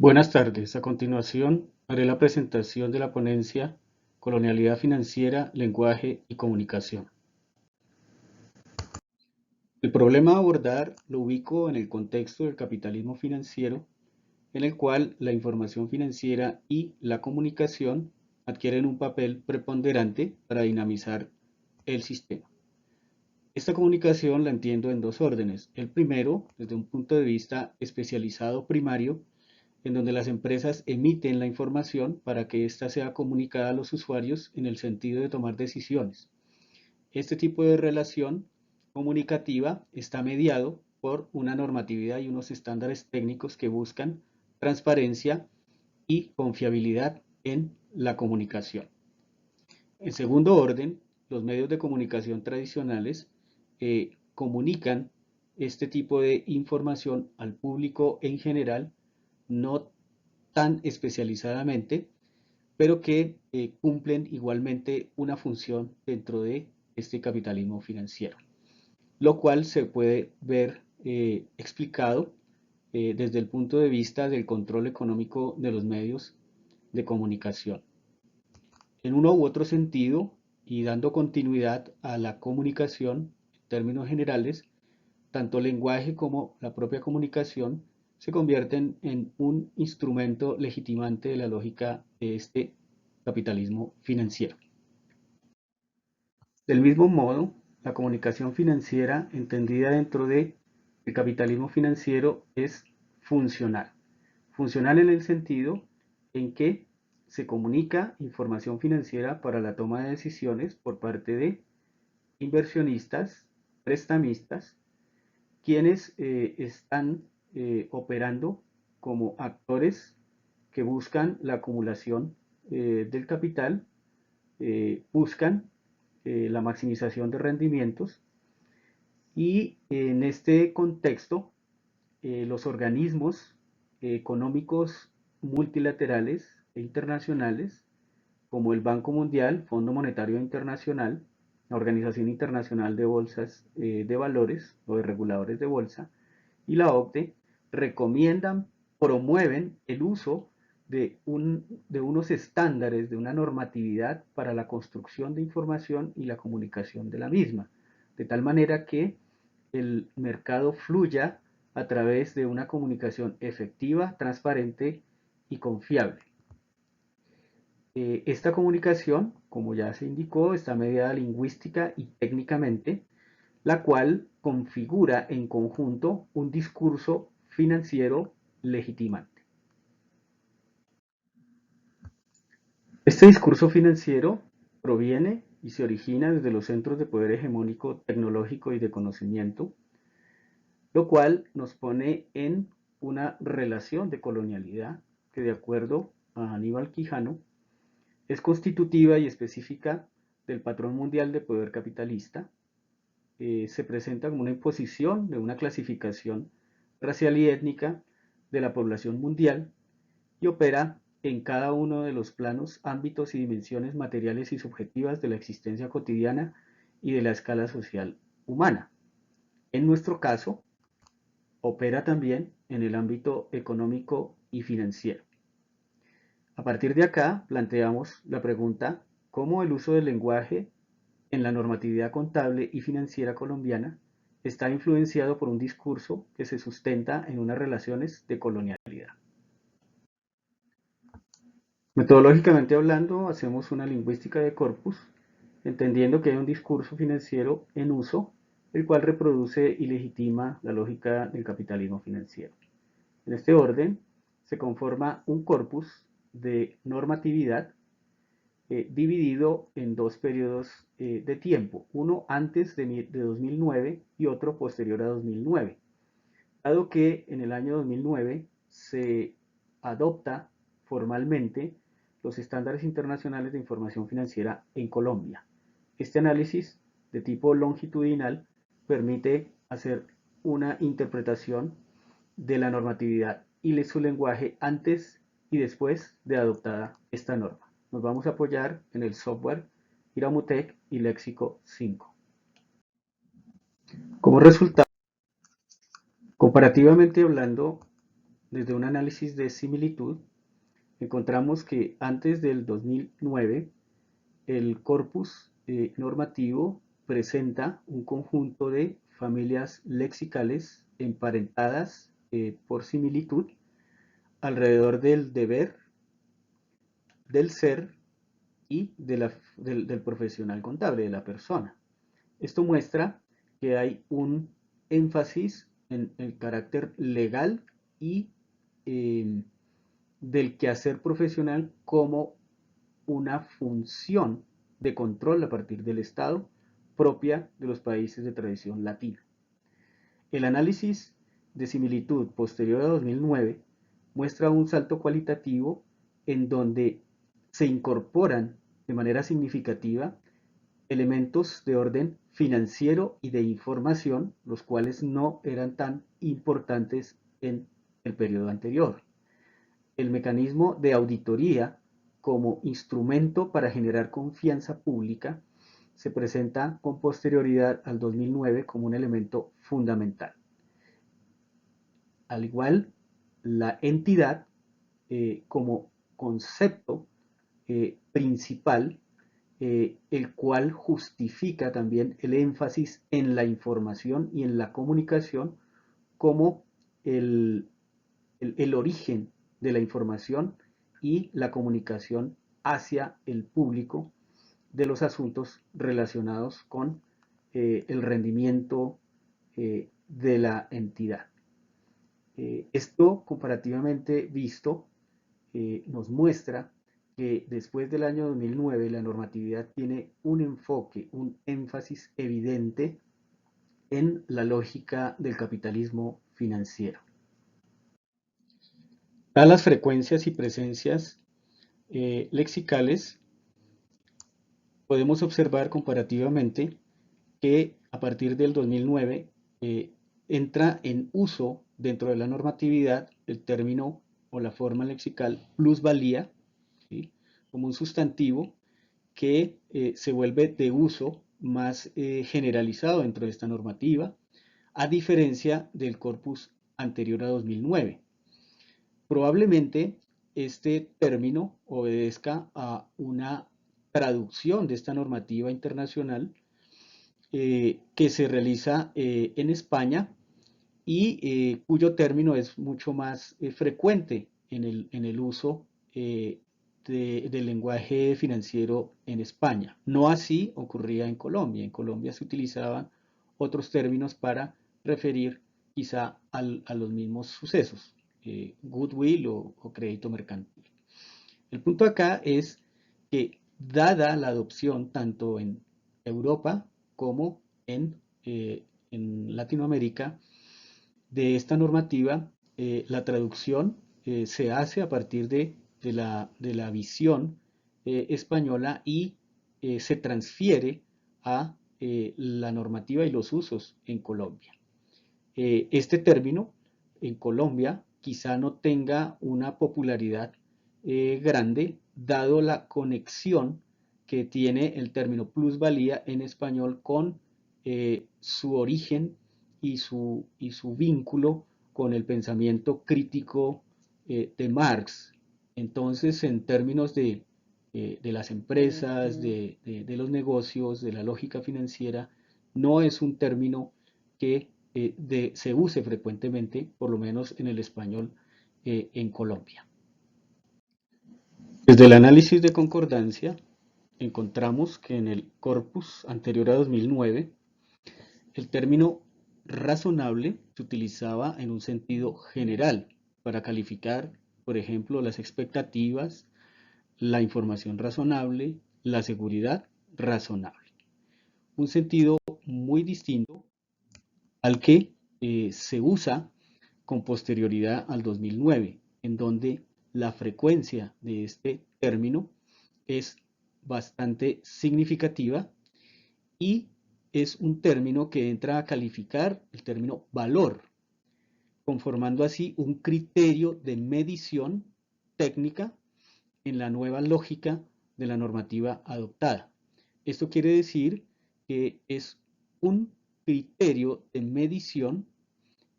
Buenas tardes. A continuación, haré la presentación de la ponencia Colonialidad financiera, lenguaje y comunicación. El problema a abordar lo ubico en el contexto del capitalismo financiero, en el cual la información financiera y la comunicación adquieren un papel preponderante para dinamizar el sistema. Esta comunicación la entiendo en dos órdenes. El primero, desde un punto de vista especializado primario, en donde las empresas emiten la información para que ésta sea comunicada a los usuarios en el sentido de tomar decisiones. Este tipo de relación comunicativa está mediado por una normatividad y unos estándares técnicos que buscan transparencia y confiabilidad en la comunicación. En segundo orden, los medios de comunicación tradicionales comunican este tipo de información al público en general, no tan especializadamente, pero que cumplen igualmente una función dentro de este capitalismo financiero, lo cual se puede ver explicado desde el punto de vista del control económico de los medios de comunicación. En uno u otro sentido, y dando continuidad a la comunicación en términos generales, tanto el lenguaje como la propia comunicación se convierten en un instrumento legitimante de la lógica de este capitalismo financiero. Del mismo modo, la comunicación financiera entendida dentro de el capitalismo financiero es funcional. Funcional en el sentido en que se comunica información financiera para la toma de decisiones por parte de inversionistas, prestamistas, quienes están operando como actores que buscan la acumulación del capital, buscan la maximización de rendimientos y en este contexto los organismos económicos multilaterales e internacionales como el Banco Mundial, Fondo Monetario Internacional, la Organización Internacional de Bolsas de Valores o de Reguladores de Bolsa y la OCDE recomiendan, promueven el uso de unos estándares, de una normatividad para la construcción de información y la comunicación de la misma, de tal manera que el mercado fluya a través de una comunicación efectiva, transparente y confiable. Esta comunicación, como ya se indicó, está mediada lingüística y técnicamente, la cual configura en conjunto un discurso financiero legitimante. Este discurso financiero proviene y se origina desde los centros de poder hegemónico tecnológico y de conocimiento, lo cual nos pone en una relación de colonialidad que, de acuerdo a Aníbal Quijano, es constitutiva y específica del patrón mundial de poder capitalista. Se presenta como una imposición de una clasificación racial y étnica de la población mundial y opera en cada uno de los planos, ámbitos y dimensiones materiales y subjetivas de la existencia cotidiana y de la escala social humana. En nuestro caso, opera también en el ámbito económico y financiero. A partir de acá, planteamos la pregunta: ¿cómo el uso del lenguaje en la normatividad contable y financiera colombiana está influenciado por un discurso que se sustenta en unas relaciones de colonialidad? Metodológicamente hablando, hacemos una lingüística de corpus, entendiendo que hay un discurso financiero en uso, el cual reproduce y legitima la lógica del capitalismo financiero. En este orden, se conforma un corpus de normatividad dividido en dos periodos de tiempo, uno antes de 2009 y otro posterior a 2009. Dado que en el año 2009 se adopta formalmente los estándares internacionales de información financiera en Colombia. Este análisis de tipo longitudinal permite hacer una interpretación de la normatividad y de su lenguaje antes y después de adoptada esta norma. Nos vamos a apoyar en el software Iramutec y Léxico 5. Como resultado, comparativamente hablando, desde un análisis de similitud, encontramos que antes del 2009 el corpus normativo presenta un conjunto de familias lexicales emparentadas por similitud alrededor del deber, del ser y del profesional contable, de la persona. Esto muestra que hay un énfasis en el carácter legal y eh, del quehacer profesional como una función de control a partir del Estado propia de los países de tradición latina. El análisis de similitud posterior a 2009 muestra un salto cualitativo en donde se incorporan de manera significativa elementos de orden financiero y de información, los cuales no eran tan importantes en el periodo anterior. El mecanismo de auditoría como instrumento para generar confianza pública se presenta con posterioridad al 2009 como un elemento fundamental. Al igual, la entidad como concepto principal, el cual justifica también el énfasis en la información y en la comunicación como el origen de la información y la comunicación hacia el público de los asuntos relacionados con el rendimiento de la entidad. Esto comparativamente visto nos muestra que después del año 2009 la normatividad tiene un enfoque, un énfasis evidente en la lógica del capitalismo financiero. A las frecuencias y presencias lexicales, podemos observar comparativamente que a partir del 2009 entra en uso dentro de la normatividad el término o la forma lexical plusvalía, ¿sí?, como un sustantivo que se vuelve de uso más generalizado dentro de esta normativa, a diferencia del corpus anterior a 2009. Probablemente este término obedezca a una traducción de esta normativa internacional que se realiza en España y cuyo término es mucho más frecuente en el uso del lenguaje financiero en España. No así ocurría en Colombia. En Colombia se utilizaban otros términos para referir quizá a los mismos sucesos, goodwill o crédito mercantil. El punto acá es que dada la adopción tanto en Europa como en Latinoamérica de esta normativa, la traducción se hace a partir de la visión española y se transfiere a la normativa y los usos en Colombia. Este término en Colombia quizá no tenga una popularidad grande, dado la conexión que tiene el término plusvalía en español con su origen y su vínculo con el pensamiento crítico de Marx. Entonces, en términos de las empresas, de los negocios, de la lógica financiera, no es un término que se use frecuentemente, por lo menos en el español en Colombia. Desde el análisis de concordancia, encontramos que en el corpus anterior a 2009, el término razonable se utilizaba en un sentido general para calificar, por ejemplo, las expectativas, la información razonable, la seguridad razonable. Un sentido muy distinto al que se usa con posterioridad al 2009, en donde la frecuencia de este término es bastante significativa y es un término que entra a calificar el término valor, conformando así un criterio de medición técnica en la nueva lógica de la normativa adoptada. Esto quiere decir que es un criterio de medición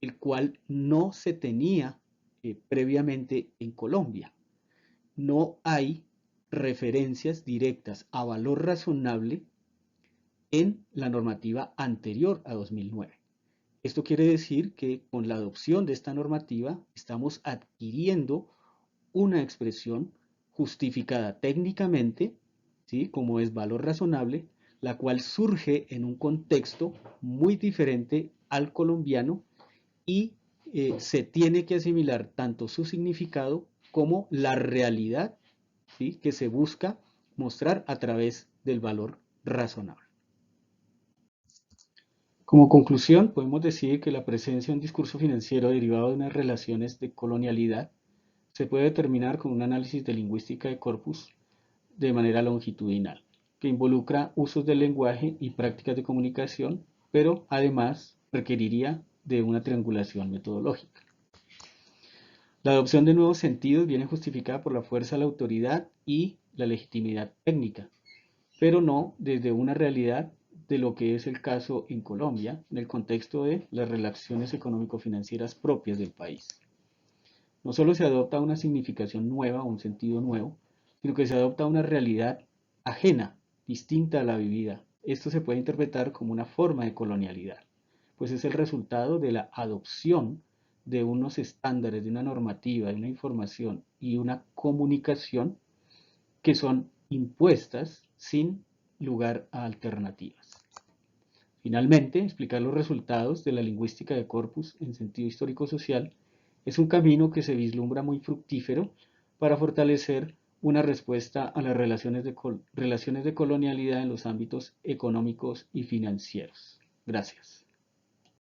el cual no se tenía previamente en Colombia. No hay referencias directas a valor razonable en la normativa anterior a 2009. Esto quiere decir que con la adopción de esta normativa estamos adquiriendo una expresión justificada técnicamente, ¿sí? Como es valor razonable, la cual surge en un contexto muy diferente al colombiano y se tiene que asimilar tanto su significado como la realidad, ¿sí? Que se busca mostrar a través del valor razonable. Como conclusión, podemos decir que la presencia de un discurso financiero derivado de unas relaciones de colonialidad se puede determinar con un análisis de lingüística de corpus de manera longitudinal, que involucra usos del lenguaje y prácticas de comunicación, pero además requeriría de una triangulación metodológica. La adopción de nuevos sentidos viene justificada por la fuerza de la autoridad y la legitimidad técnica, pero no desde una realidad de lo que es el caso en Colombia, en el contexto de las relaciones económico-financieras propias del país. No solo se adopta una significación nueva o un sentido nuevo, sino que se adopta una realidad ajena, distinta a la vivida. Esto se puede interpretar como una forma de colonialidad, pues es el resultado de la adopción de unos estándares, de una normativa, de una información y una comunicación que son impuestas sin lugar a alternativas. Finalmente, explicar los resultados de la lingüística de corpus en sentido histórico-social es un camino que se vislumbra muy fructífero para fortalecer una respuesta a las relaciones de colonialidad en los ámbitos económicos y financieros. Gracias.